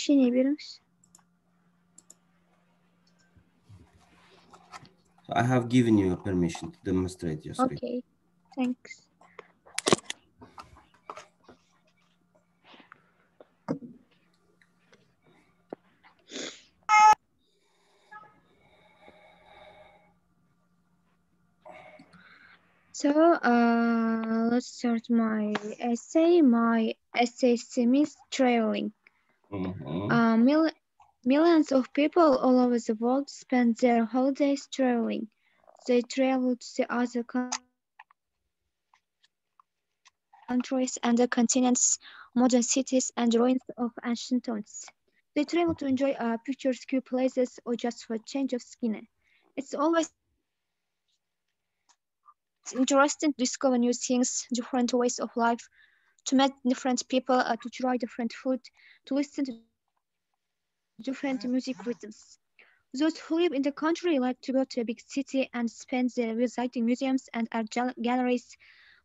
So I have given you permission to demonstrate your screen. Okay, thanks. So, let's start my essay. My essay theme is traveling. Millions of people all over the world spend their holidays traveling. They travel to the other countries and the continents, modern cities, and ruins of ancient towns. They travel to enjoy picturesque places or just for a change of skin. It's always interesting to discover new things, different ways of life, to meet different people, to try different food, to listen to different music rhythms. Those who live in the country like to go to a big city and spend their visiting museums and art galleries,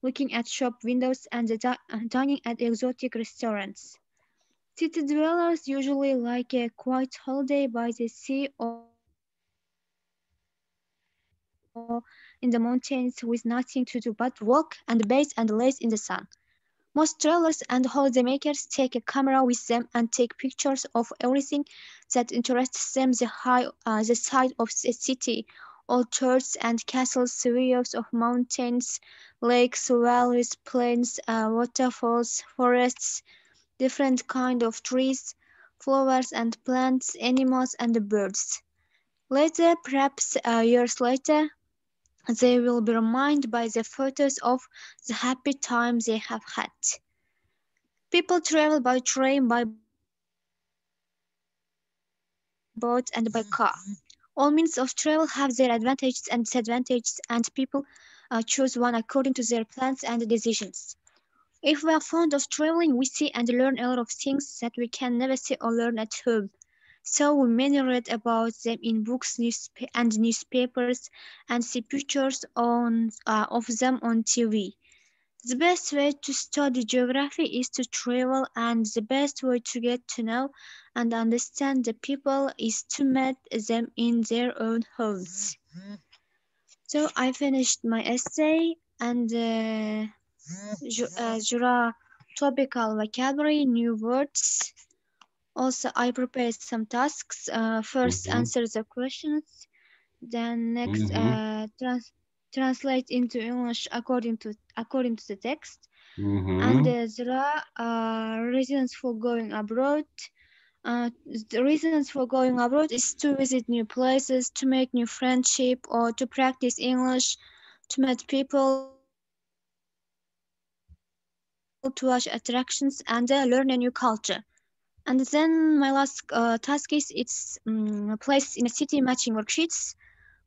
looking at shop windows and dining at exotic restaurants. City dwellers usually like a quiet holiday by the sea or in the mountains with nothing to do but walk and bathe and listen to music. Most travelers and holidaymakers take a camera with them and take pictures of everything that interests them, the sight of a city, old churches and castles, views of mountains, lakes, valleys, plains, waterfalls, forests, different kind of trees, flowers and plants, animals and birds. Later, perhaps years later, they will be reminded by the photos of the happy time they have had. People travel by train, by boat, and by car. All means of travel have their advantages and disadvantages, and people choose one according to their plans and decisions. If we are fond of traveling, we see and learn a lot of things that we can never see or learn at home. So we mainly read about them in books and newspapers and see pictures of them on TV. The best way to study geography is to travel, and the best way to get to know and understand the people is to meet them in their own homes. So I finished my essay and Jura topical vocabulary, new words. Also, I prepared some tasks. First, answer the questions. Then next, translate into English according to the text. And there are reasons for going abroad. The reasons for going abroad is to visit new places, to make new friendship, or to practice English, to meet people, to watch attractions, and learn a new culture. And then my last task is place in a city matching worksheets.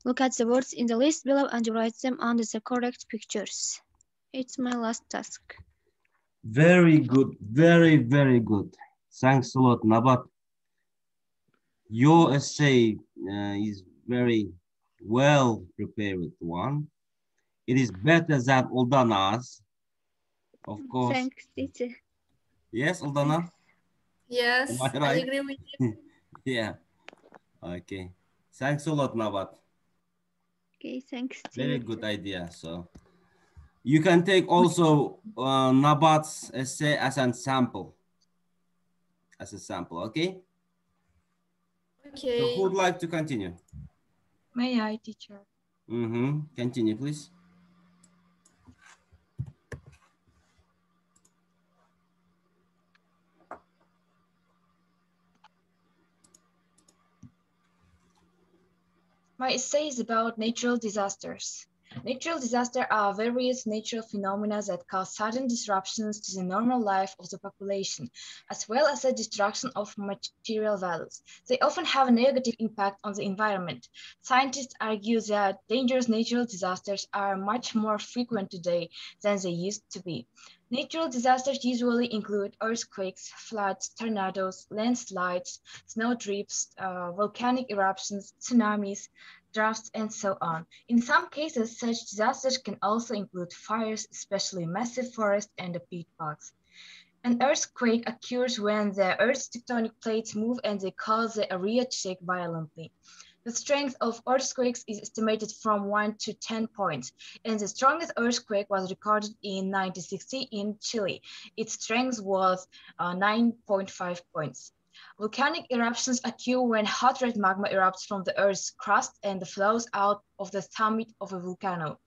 Look at the words in the list below and write them under the correct pictures. It's my last task. Very good, very, very good. Thanks a lot, Nabat. Your essay is very well prepared one. It is better than Uldana's, of course. Thanks, teacher. Yes, Uldana? Am Yes, I I right? agree with Yeah. Okay. Thanks a lot, Nabat. Okay, thanks, Very teacher. good idea. So you can take also Nabat's essay as a sample. Okay? you. So who would Okay. like to continue? May I, teacher? Continue, please. My essay is about natural disasters. Natural disasters are various natural phenomena that cause sudden disruptions to the normal life of the population, as well as the destruction of material values. They often have a negative impact on the environment. Scientists argue that dangerous natural disasters are much more frequent today than they used to be. Natural disasters usually include earthquakes, floods, tornadoes, landslides, snow drifts, volcanic eruptions, tsunamis, droughts, and so on. In some cases, such disasters can also include fires, especially massive forests and peat bogs. An earthquake occurs when the Earth's tectonic plates move and they cause the area to shake violently. The strength of earthquakes is estimated from 1 to 10 points, and the strongest earthquake was recorded in 1960 in Chile. Its strength was 9.5 points. Volcanic eruptions occur when hot red magma erupts from the Earth's crust and flows out of the summit of a volcano.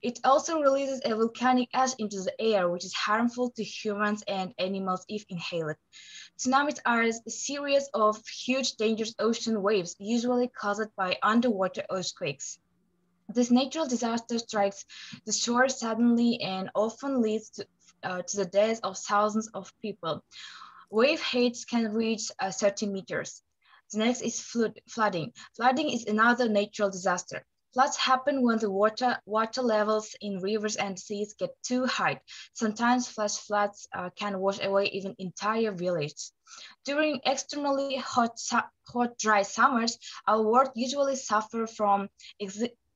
It also releases a volcanic ash into the air, which is harmful to humans and animals if inhaled. Tsunamis are a series of huge, dangerous ocean waves, usually caused by underwater earthquakes. This natural disaster strikes the shore suddenly and often leads to the deaths of thousands of people. Wave heights can reach 30 meters. The next is flooding. Flooding is another natural disaster. Floods happen when the water levels in rivers and seas get too high. Sometimes flash floods can wash away even entire villages. During extremely hot, dry summers, our world usually suffers from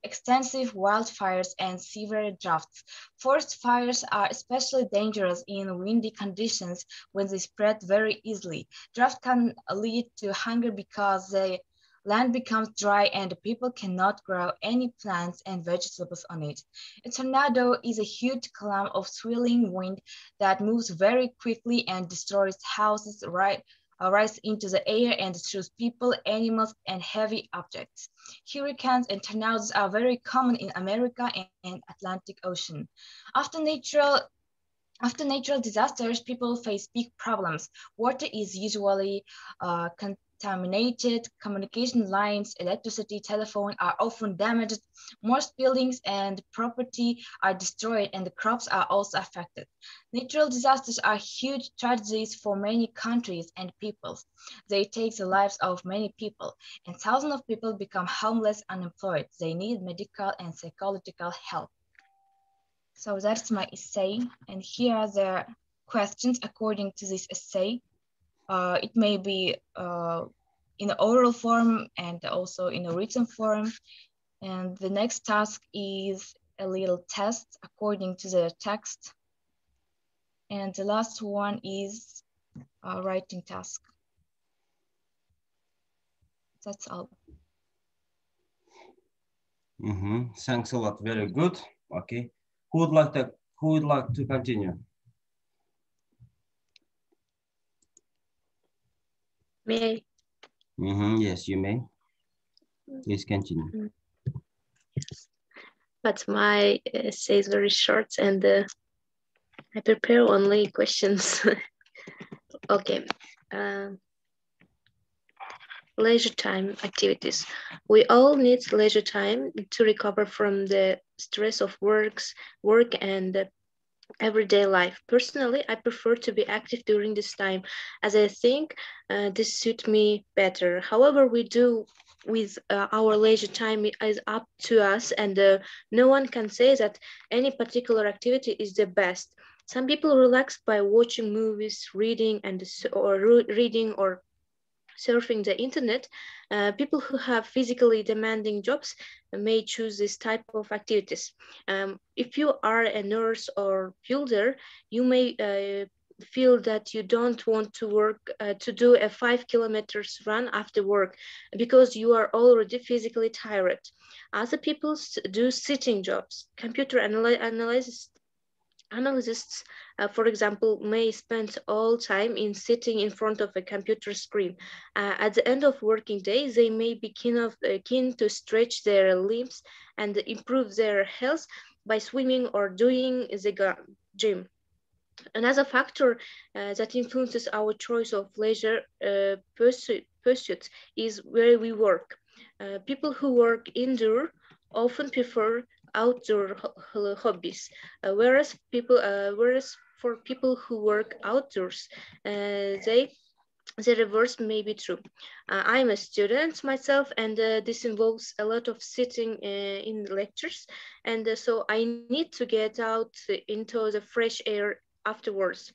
extensive wildfires and severe droughts. Forest fires are especially dangerous in windy conditions when they spread very easily. Drought can lead to hunger because the land becomes dry and people cannot grow any plants and vegetables on it. A tornado is a huge column of swirling wind that moves very quickly and destroys houses, rise into the air and destroys people, animals, and heavy objects. Hurricanes and tornadoes are very common in America and Atlantic Ocean. After natural disasters, people face big problems. Water is usually contaminated, communication lines, electricity, telephone are often damaged, most buildings and property are destroyed, and the crops are also affected. Natural disasters are huge tragedies for many countries and peoples. They take the lives of many people, and thousands of people become homeless, unemployed. They need medical and psychological help. So that's my essay, and here are the questions according to this essay. It may be in oral form and also in a written form. And the next task is a little test according to the text. And the last one is a writing task. That's all. Thanks a lot. Very good. Okay. Who would like to continue? May I? Yes, you may. Please continue. Yes. But my essay is very short and I prepare only questions. Okay. Leisure time activities. We all need leisure time to recover from the stress of work and everyday life. Personally, I prefer to be active during this time as I think this suits me better. However, we do with our leisure time is up to us, and no one can say that any particular activity is the best. Some people relax by watching movies, reading or surfing the internet. People who have physically demanding jobs may choose this type of activities. If you are a nurse or builder, you may feel that you don't want to work to do a 5 kilometers run after work because you are already physically tired. Other people do sitting jobs. Computer analysts, for example, may spend all time in sitting in front of a computer screen. At the end of working day, they may be keen to stretch their limbs and improve their health by swimming or doing the gym. Another factor that influences our choice of leisure pursuits is where we work. People who work indoor often prefer outdoor hobbies, whereas for people who work outdoors, the reverse may be true. I'm a student myself, and this involves a lot of sitting in the lectures, and so I need to get out into the fresh air afterwards.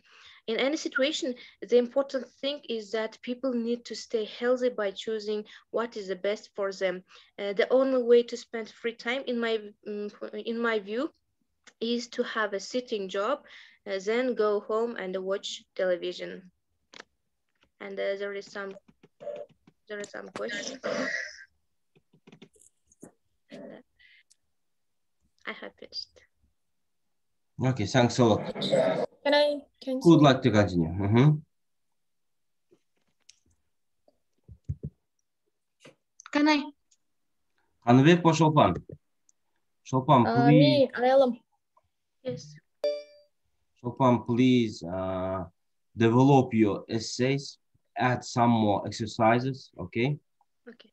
In any situation, the important thing is that people need to stay healthy by choosing what is the best for them. The only way to spend free time, in my view, is to have a sitting job. then go home and watch television. And there is some questions. And, I have finished. Okay, thanks a lot. Can I continue? Good luck to continue. Can I? Hanbek or Chopin? Chopin, please. Me, Ayalım. Yes. Chopin, please develop your essays. Add some more exercises, okay? Okay.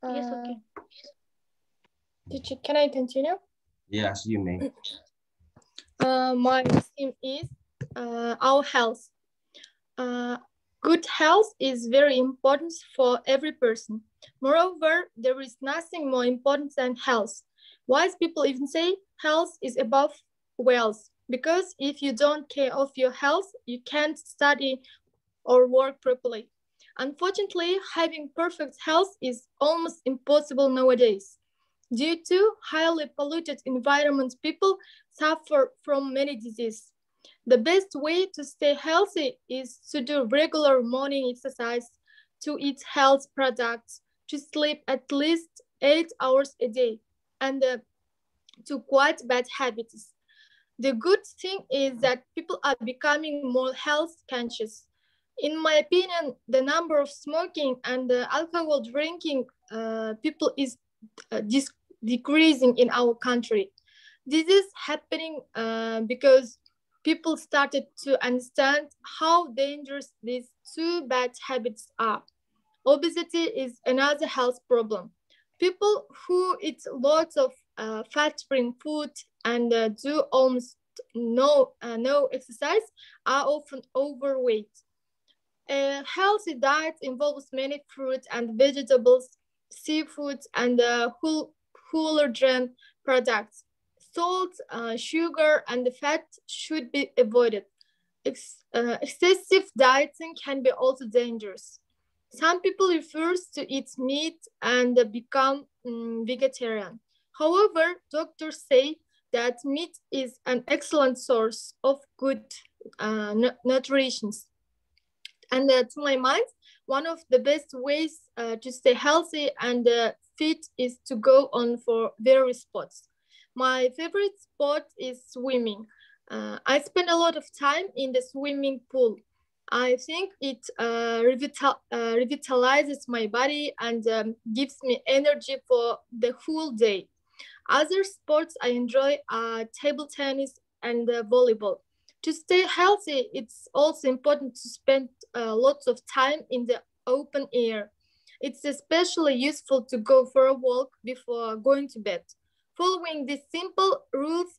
Yes, okay. Teacher, can I continue? Yes, you may. My theme is our health. Good health is very important for every person. Moreover, there is nothing more important than health. Wise people even say health is above wealth, because if you don't care of your health, you can't study or work properly. Unfortunately, having perfect health is almost impossible nowadays. Due to highly polluted environments, people suffer from many diseases. The best way to stay healthy is to do regular morning exercise, to eat health products, to sleep at least 8 hours a day, and to quit bad habits. The good thing is that people are becoming more health conscious. In my opinion, the number of smoking and alcohol drinking people is decreasing in our country. This is happening because people started to understand how dangerous these two bad habits are. Obesity is another health problem. People who eat lots of fat-free food and do almost no exercise are often overweight. A healthy diet involves many fruits and vegetables, seafood, and whole grain products. Salt, sugar, and fat should be avoided. Excessive dieting can be also dangerous. Some people refuse to eat meat and become vegetarian. However, doctors say that meat is an excellent source of good nutrition. And to my mind, one of the best ways to stay healthy and fit is to go on for various sports. My favorite sport is swimming. I spend a lot of time in the swimming pool. I think it revitalizes my body and gives me energy for the whole day. Other sports I enjoy are table tennis and volleyball. To stay healthy, it's also important to spend lots of time in the open air. It's especially useful to go for a walk before going to bed. Following these simple rules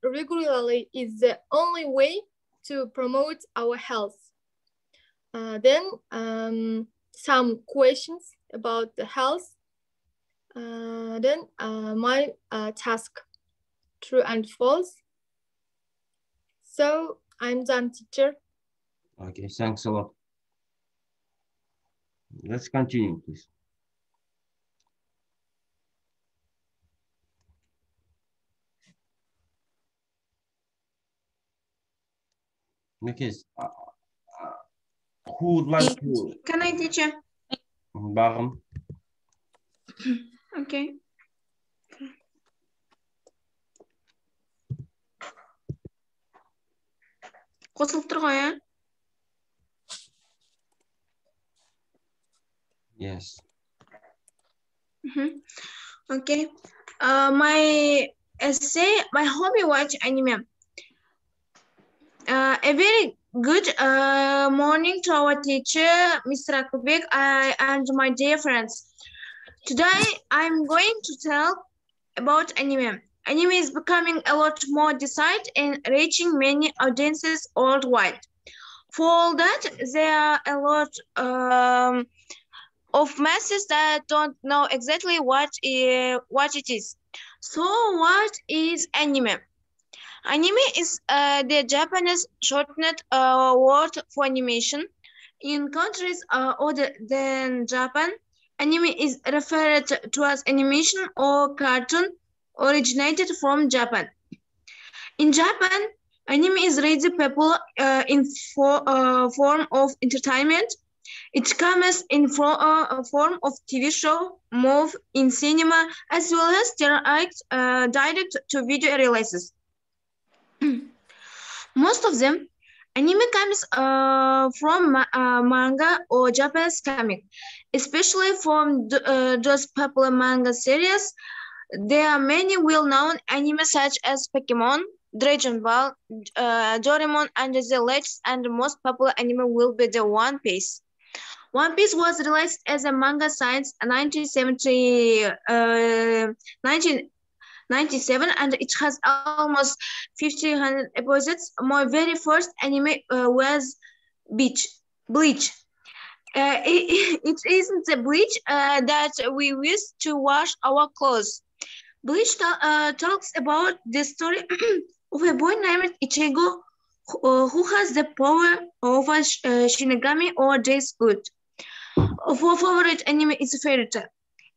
regularly is the only way to promote our health. Then some questions about the health. Then my task, true and false. So I'm done, teacher. Okay, thanks a lot. Let's continue, please. Okay, who would like to? Can I, teacher? Бағым. Okay. Қосылып тұр ғой, ә? Yes. Okay. My essay, my hobby watch anime. A very good morning to our teacher, Mr. Akubek, and my dear friends. Today, I'm going to tell about anime. Anime is becoming a lot more desired and reaching many audiences worldwide. For all that, there are a lot of masses that don't know exactly what it is. So, what is anime? Anime is the Japanese shortened word for animation. In countries other than Japan, anime is referred to as animation or cartoon originated from Japan. In Japan, Anime is really popular in form of entertainment. It comes in form of TV show, movie, in cinema, as well as direct to video releases. Most of them, anime comes from manga or Japanese comic, especially from those popular manga series. There are many well-known anime such as Pokemon, Dragon Ball, Doraemon, and the latest and most popular anime will be the One Piece. One Piece was released as a manga since 1997 and it has almost 1,500 episodes. My very first anime was Bleach. It isn't the bleach that we use to wash our clothes. Bleach talks about the story of a boy named Ichigo who has the power of a Shinigami or Death Good. Our favorite anime is Fairy Tail.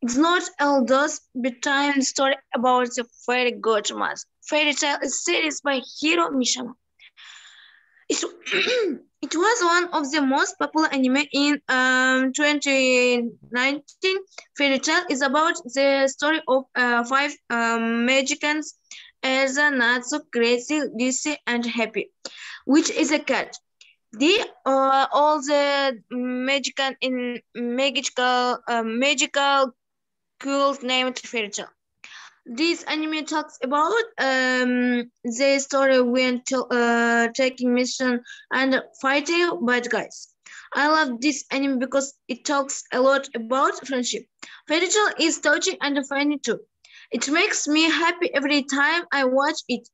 It's not all those bedtime story about the fairy godmother. Fairy Tail is a series by Hiro Mishima. It was one of the most popular anime in 2019. Fairy Tail is about the story of 5 magicians, Elsa, Natsu, Gracie, Lucy, and Happy, which is a cat. They are all the magical cult named Fairy Tail. This anime talks about the story when taking mission and fighting bad guys. I love this anime because it talks a lot about friendship. Fairy Tail is touching and funny too. It makes me happy every time I watch it.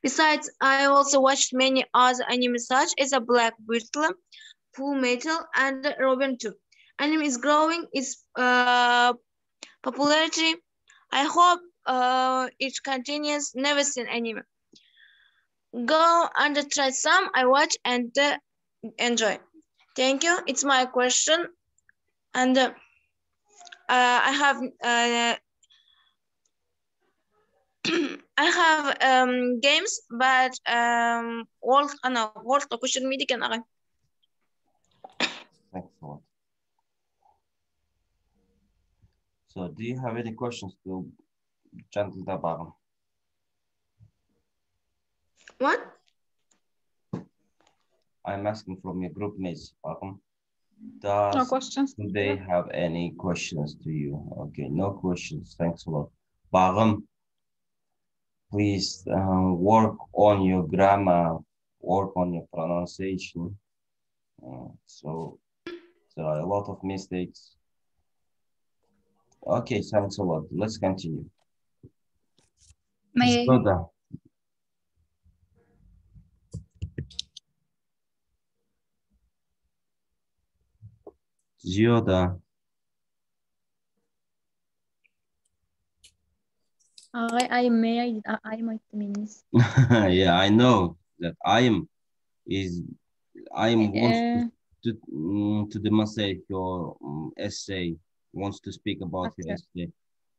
Besides, I also watched many other anime such as Black Beetle, Full Metal, and Robin 2. Anime is growing its popularity. I hope it continues. Never seen anime. Go and try some. I watch and enjoy. Thank you. It's my question, and I have I have games, but world question me can I. Excellent. So, do you have any questions to Gentle Dabaran? What? I'm asking from your group mates, Baran. No questions. Do they have any questions to you? Okay, no questions. Thanks a lot. Baran, please work on your grammar, work on your pronunciation. So there are a lot of mistakes. Okay, thanks a lot. Let's continue. May I? Zioda. I might means. Yeah, I know that I wants to demonstrate your essay, wants to speak about your essay.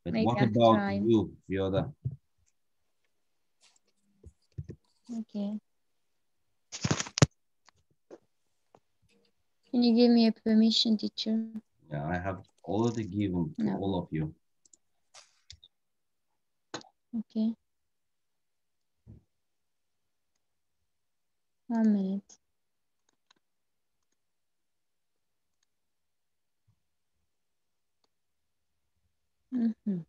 But Maybe what after about time. you, Zioda? Okay. Can you give me a permission, teacher? Yeah, I have already given to all of you. Okay. 1 minute. Mm-hmm.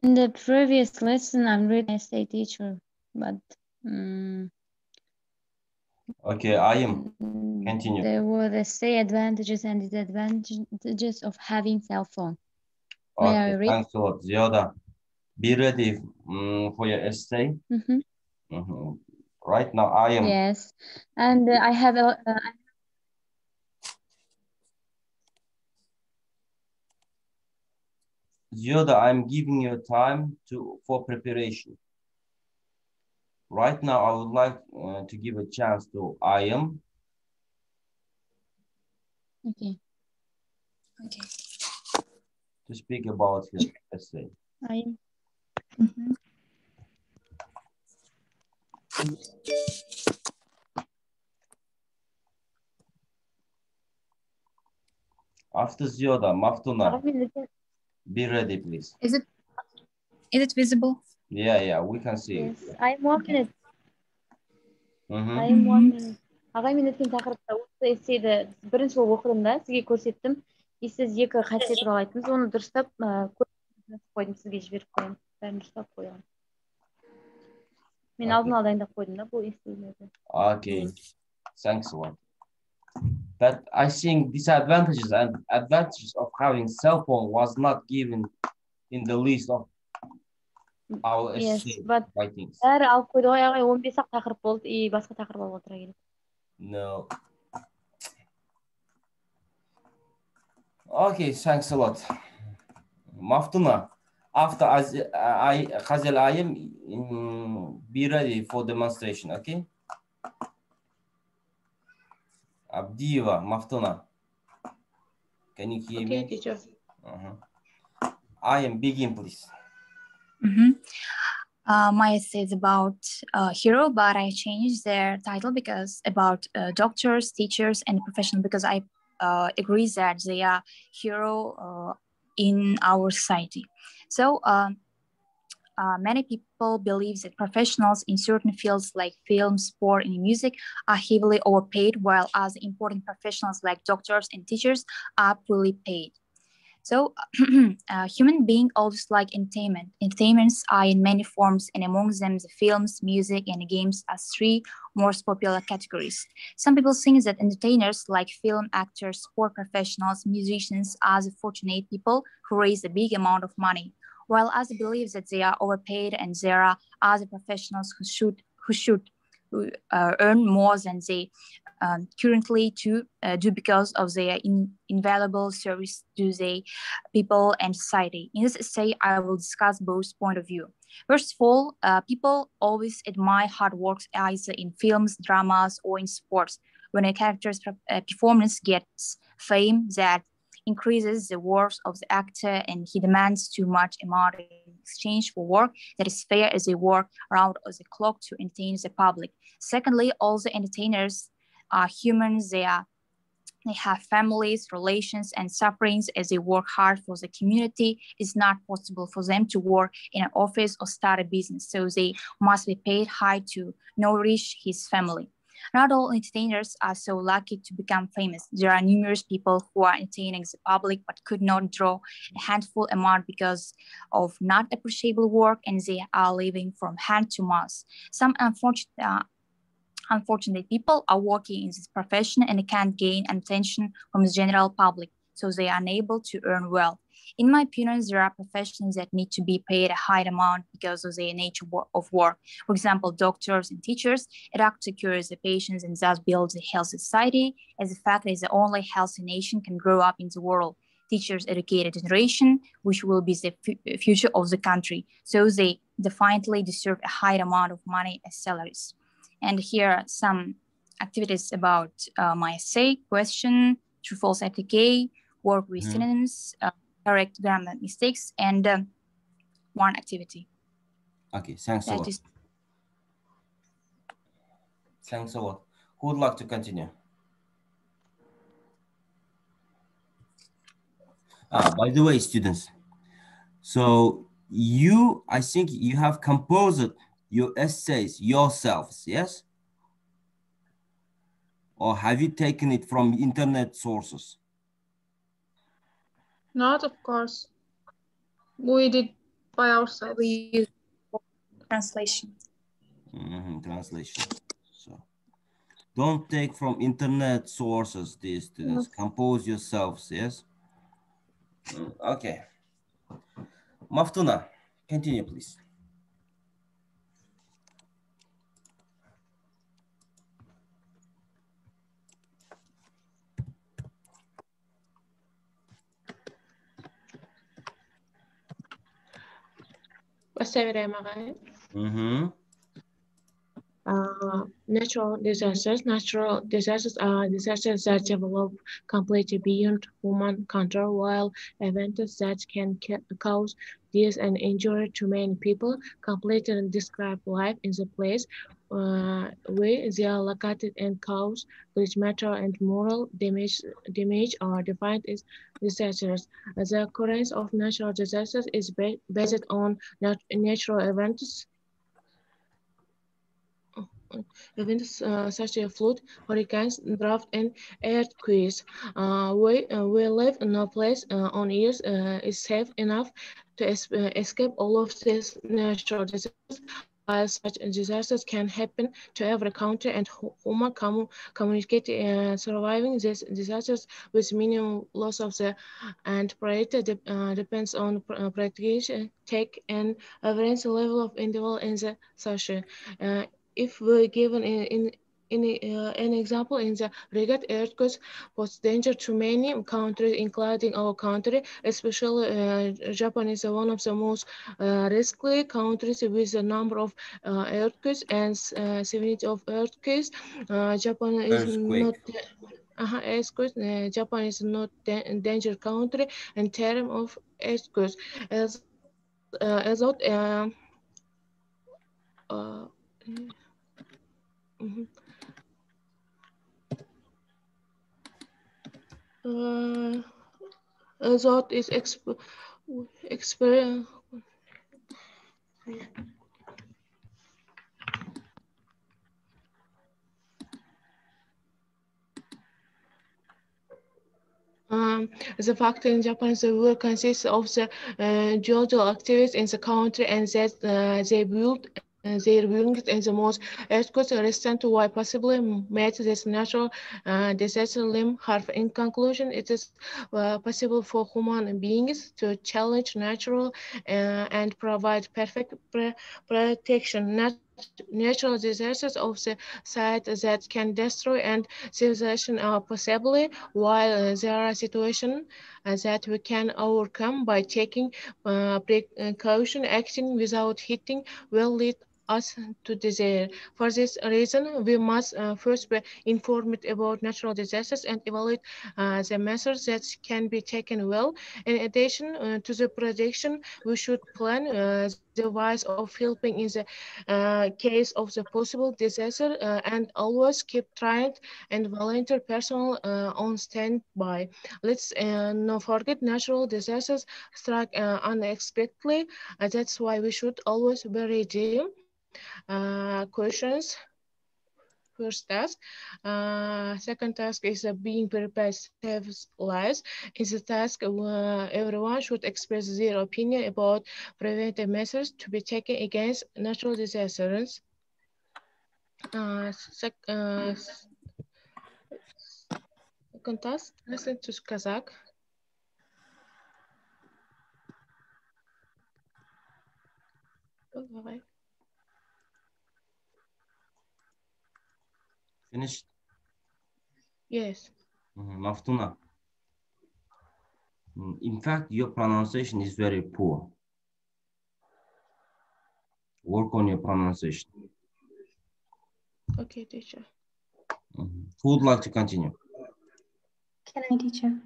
In the previous lesson, I'm reading essay, teacher, but okay, I am. Continue. There were essay advantages and disadvantages of having cell phone. May I read? Thanks a lot, Zioda. Be ready for your essay. Right now, I am. Yes, and I have a. Yoda, I'm giving you time for preparation. Right now, I would like to give a chance to I am. Okay. Okay. To speak about your essay. I am. After Zioda, Maftuna. Be ready, please. Is it visible? Yeah, we can see Yes, it. I am 1 minute. I am 1 minute. Ағай мен өткен тақырыпта осы эссейді бірінші болып оқыдым да сізге көрсеттім. Сіз екі қате туралы айттыңыз, оны дұрыстап қойдым, сізге жіберіп қоямын. Бәрін дұрыстап қойған. Мен алдын ала дайындап қойдым да бұл эссейлерді. Okay, thanks a lot. But I think disadvantages and advantages of having cell phone was not given in the list of our essay writings. Бәрі алып қойды ғой ағай, 15-ақ тақырып болды, басқа тақырып алып отыра керек. No. Okay, thanks a lot. Maftuna, after Khazel Ayem, be ready for demonstration, okay? Abdiva, Maftuna. Can you hear me? Okay, teacher. I am begin, please. My essay is about hero, but I changed their title because about doctors, teachers, and professionals, because I agree that they are hero in our society. So many people believe that professionals in certain fields like film, sport, and music are heavily overpaid, while other important professionals like doctors and teachers are poorly paid. So human beings always like entertainment. Entertainments are in many forms, and among them the films, music, and games are three most popular categories. Some people think that entertainers like film actors, sport professionals, musicians are the fortunate people who raise a big amount of money, while others believe that they are overpaid and there are other professionals who should earn more than they currently do because of their invaluable service to the people and society. In this essay, I will discuss both points of view. First of all, people always admire hard work either in films, dramas, or in sports. When a character's performance gets fame, that increases the worth of the actor and he demands too much amount in exchange for work that is fair as they work around the clock to entertain the public. Secondly, all the entertainers are humans. They have families, relations, and sufferings as they work hard for the community. It's not possible for them to work in an office or start a business, so they must be paid high to nourish his family. Not all entertainers are so lucky to become famous. There are numerous people who are entertaining the public but could not draw a handful amount because of not appreciable work, and they are living from hand to mouth. Some unfortunate people are working in this profession and can't gain attention from the general public, so they are unable to earn well. In my opinion, there are professions that need to be paid a high amount because of the nature of work. For example, doctors and teachers, it acts to cure the patients and thus build a healthy society, as the fact is the only healthy nation can grow up in the world. Teachers educate a generation, which will be the future of the country, so they definitely deserve a high amount of money as salaries. And here are some activities about my essay: question, true false ATK, work with synonyms, correct grammar mistakes, and one activity. Okay, thanks a lot. Thanks a lot. Who would like to continue? By the way, students, so I think you have composed your essays yourselves, yes? Or have you taken it from internet sources? Not, of course. We did by ourselves. We use translation. Translation. So don't take from internet sources, dear students. Compose yourselves, yes? Okay. Maftuna, Continue, please. Natural disasters. Natural disasters are disasters that develop completely beyond human control, while events that can cause death and injury to many people completely describe life in the place where they are located and cause which material and moral damage are defined as disasters. The occurrence of natural disasters is based on natural events such as flood, hurricanes, drought, and earthquakes. We live in a place on Earth is safe enough to escape all of these natural disasters. While such disasters can happen to every country and human communicate surviving these disasters with minimum loss of the and priority depends on practice, tech, and awareness level of individual in the social. If we're given an example in the regard, earthquakes pose danger to many countries, including our country, especially Japan is one of the most risky countries with a number of earthquakes and severity of earthquakes. Japan is not. Earthquakes. Japan is not danger country in terms of earthquakes. As out, that is experience. The fact in Japan, the world consists of the geological activities in the country and that they build their buildings in the most earthquake resistant why possibly made this natural disaster limb harm. In conclusion, it is possible for human beings to challenge natural and provide perfect protection. Natural disasters of the site that can destroy and civilization are possibly, while there are situations that we can overcome by taking precaution. Acting without hitting will lead us to disaster. For this reason, we must first be informed about natural disasters and evaluate the measures that can be taken well. In addition to the protection, we should plan the ways of helping in the case of the possible disaster and always keep trained and volunteer personnel on standby. Let's not forget natural disasters strike unexpectedly. That's why we should always be ready. Questions. First task. Second task is being prepared saves lives. In the task, everyone should express their opinion about preventive measures to be taken against natural disasters. Second task, listen to Kazakh. Finished? Yes. Maftuna. In fact, your pronunciation is very poor. Work on your pronunciation. Okay, teacher. Who would like to continue? Can I, teacher?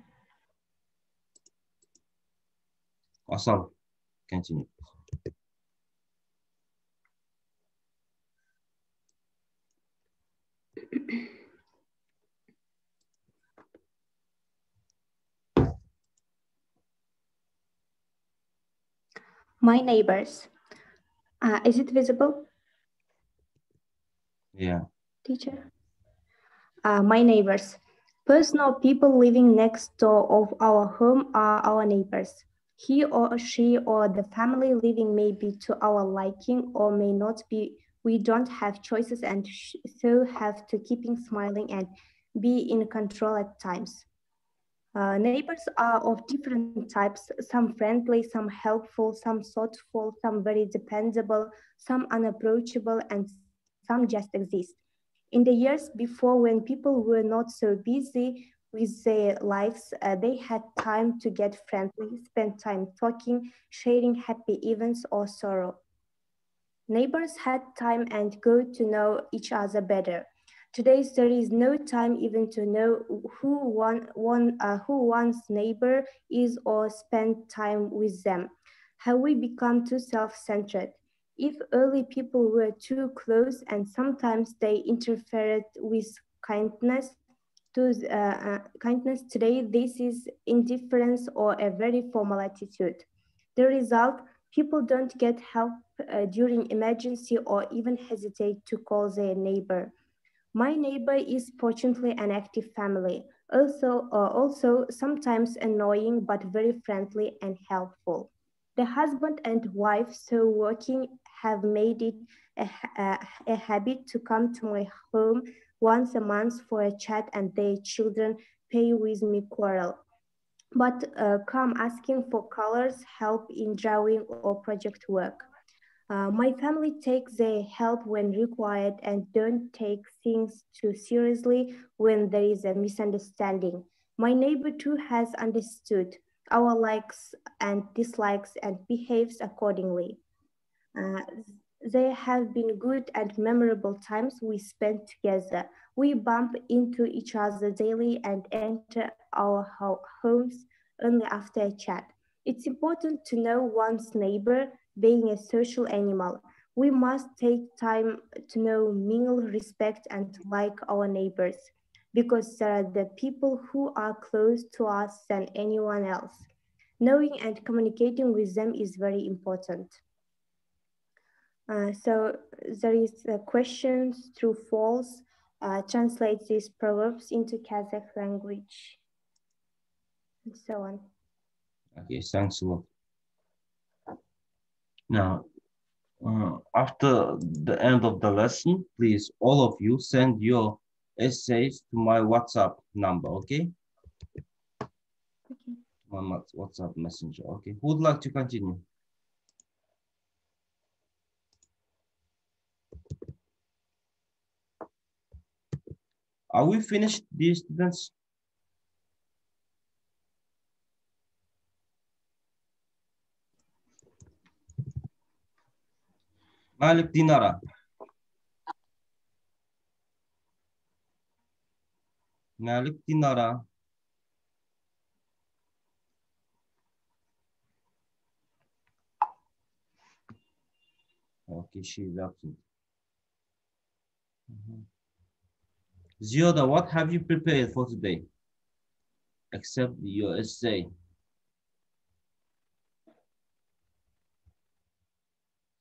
Asal, continue. My neighbors. Is it visible? Yeah. Teacher? My neighbors. Personal people living next door of our home are our neighbors. He or she or the family living may be to our liking or may not be. We don't have choices and so have to keeping smiling and be in control at times. Neighbors are of different types, some friendly, some helpful, some thoughtful, some very dependable, some unapproachable, and some just exist. In the years before, when people were not so busy with their lives, they had time to get friendly, spend time talking, sharing happy events or sorrow. Neighbors had time and got to know each other better. Today, there is no time even to know who one's neighbor is or spend time with them. Have we become too self-centered? If early people were too close and sometimes they interfered with kindness, kindness today, this is indifference or a very formal attitude. The result, people don't get help during emergency or even hesitate to call their neighbor. My neighbor is fortunately an active family, also sometimes annoying but very friendly and helpful. The husband and wife, so working, have made it a habit to come to my home once a month for a chat, and their children pay with me quarrel but come asking for colors, help in drawing or project work. My family takes their help when required and don't take things too seriously when there is a misunderstanding. My neighbor too has understood our likes and dislikes and behaves accordingly. Uh, there have been good and memorable times we spent together. We bump into each other daily and enter our homes only after a chat. It's important to know one's neighbor, being a social animal. We must take time to know, mingle, respect, and like our neighbors because they are the people who are close to us than anyone else. Knowing and communicating with them is very important. So there is questions true false. Translate these proverbs into Kazakh language and so on. Okay, thanks a lot. Now, after the end of the lesson, please, all of you send your essays to my WhatsApp number, okay? Okay. My WhatsApp messenger, okay? Who would like to continue? Are we finished, dear students? Malik Dinara. Malik Dinara. Okay, she's absent. Zioda, what have you prepared for today? Except your essay.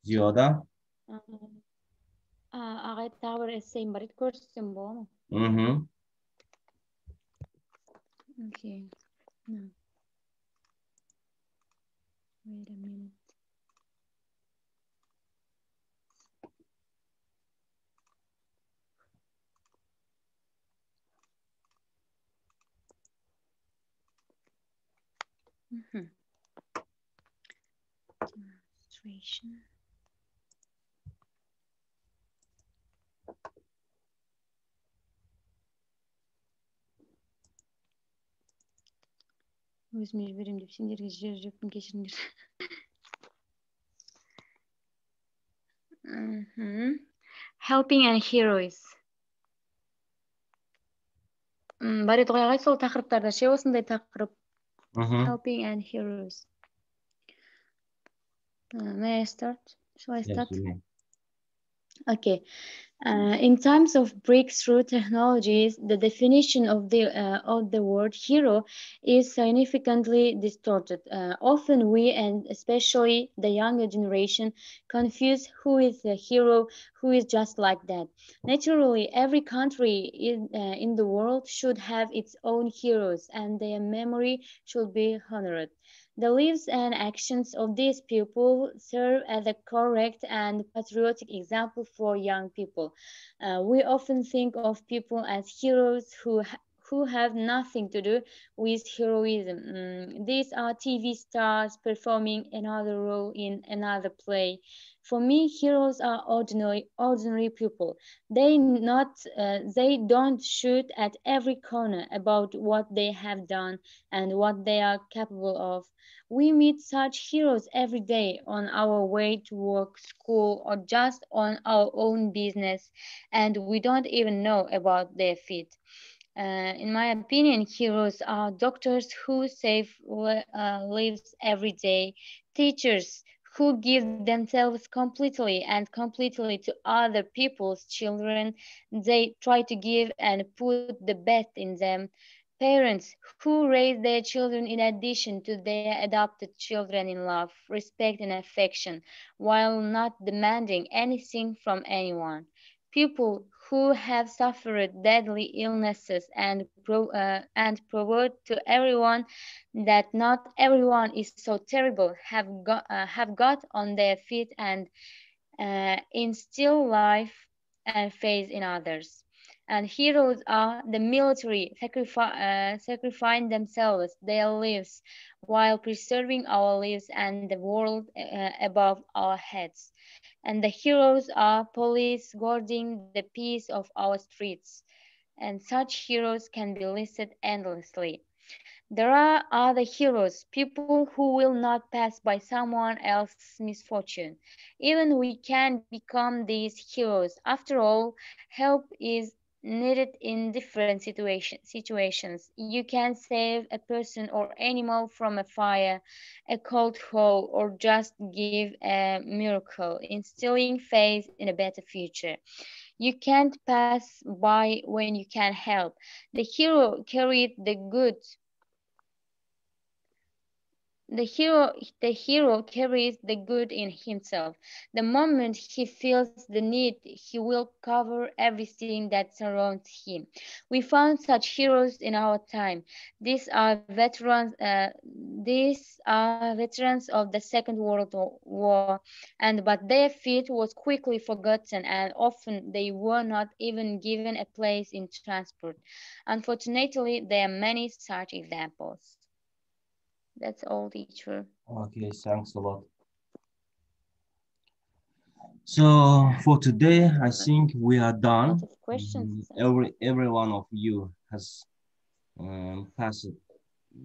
Zioda? Ағай тағы бір эссейім бар еді, көрсетсем болады ма? Okay. No. Wait a minute. Demonstration. Өзіме жіберемін деп сендерге жіберіп жіберіппін, кешіріңдер. Helping and heroes. Бар еді ғой ағай, сол тақырыптарда ше осындай тақырып. Helping and heroes. May I start? Shall I start? Yes, Okay. In times of breakthrough technologies, the definition of the word hero is significantly distorted. Often we, and especially the younger generation, confuse who is a hero, who is just like that. Naturally, every country in the world should have its own heroes, and their memory should be honored. The lives and actions of these people serve as a correct and patriotic example for young people. We often think of people as heroes who have nothing to do with heroism. These are TV stars performing another role in another play. For me, heroes are ordinary people. They don't shoot at every corner about what they have done and what they are capable of. We meet such heroes every day on our way to work, school, or just on our own business, and we don't even know about their feat. In my opinion, heroes are doctors who save lives every day, teachers who give themselves completely to other people's children. They try to give and put the best in them. Parents who raise their children in addition to their adopted children in love, respect, and affection, while not demanding anything from anyone. People who have suffered deadly illnesses and proved to everyone that not everyone is so terrible, have got on their feet and instill life and faith in others. And heroes are the military sacrificing themselves, their lives, while preserving our lives and the world above our heads. And the heroes are police guarding the peace of our streets. And such heroes can be listed endlessly. There are other heroes, people who will not pass by someone else's misfortune. Even we can become these heroes. After all, help is needed in different situations. You can save a person or animal from a fire, a cold hole, or just give a miracle, instilling faith in a better future. You can't pass by when you can help. The hero carried the hero carries the good in himself. The moment he feels the need, he will cover everything that surrounds him. We found such heroes in our time. These are veterans of the Second World War, and but their feat was quickly forgotten, and often they were not even given a place in transport. Unfortunately, there are many such examples. That's all, teacher. Okay, thanks a lot. So for today, I think we are done. Questions. Every one of you has passed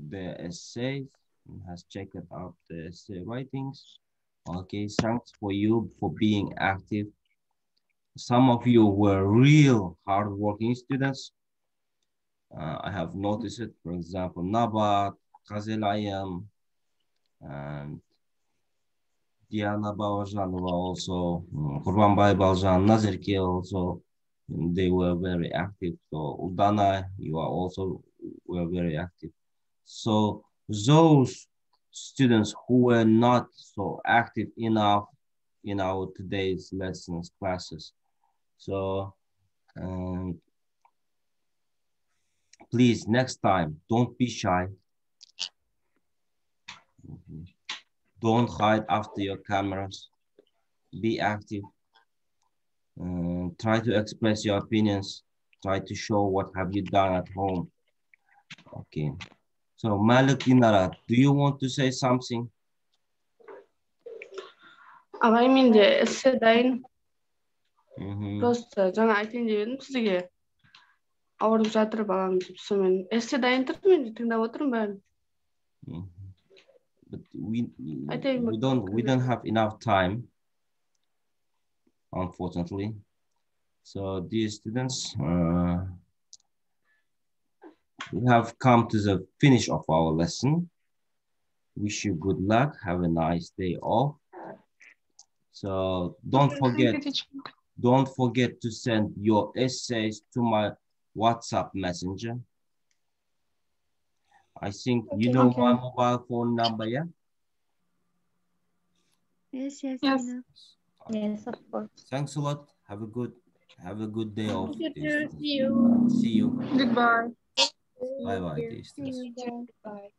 the essays, has checked out the essay writings. Okay, thanks for you for being active. Some of you were real hardworking students. I have noticed it, for example, Nabat, Kazel Ayam, and Diana Babajanova also, Kurbanbay Baljan, Nazirke also, they were very active. So Udana, you are also were very active. So those students who were not so active enough in our today's lessons, classes. So please, next time, don't be shy. Don't hide after your cameras. Be active. Try to express your opinions. Try to show what have you done at home. Okay. So Malik Dinara, do you want to say something? I mean the essay dayın. Просто жаңа айтайын деп едім сізге. Ауырып жатыр балам деп сонымен эссе дайын тұр мен тыңдап отырмын бәрін. But we don't have enough time, unfortunately. So dear students, we have come to the finish of our lesson. Wish you good luck. Have a nice day off. So don't forget to send your essays to my WhatsApp messenger. I think you know my mobile phone number, yeah? Yes. Yes, of course. Thanks a lot. Have a good day off. See you. See you. Goodbye. Bye bye. See you. Bye.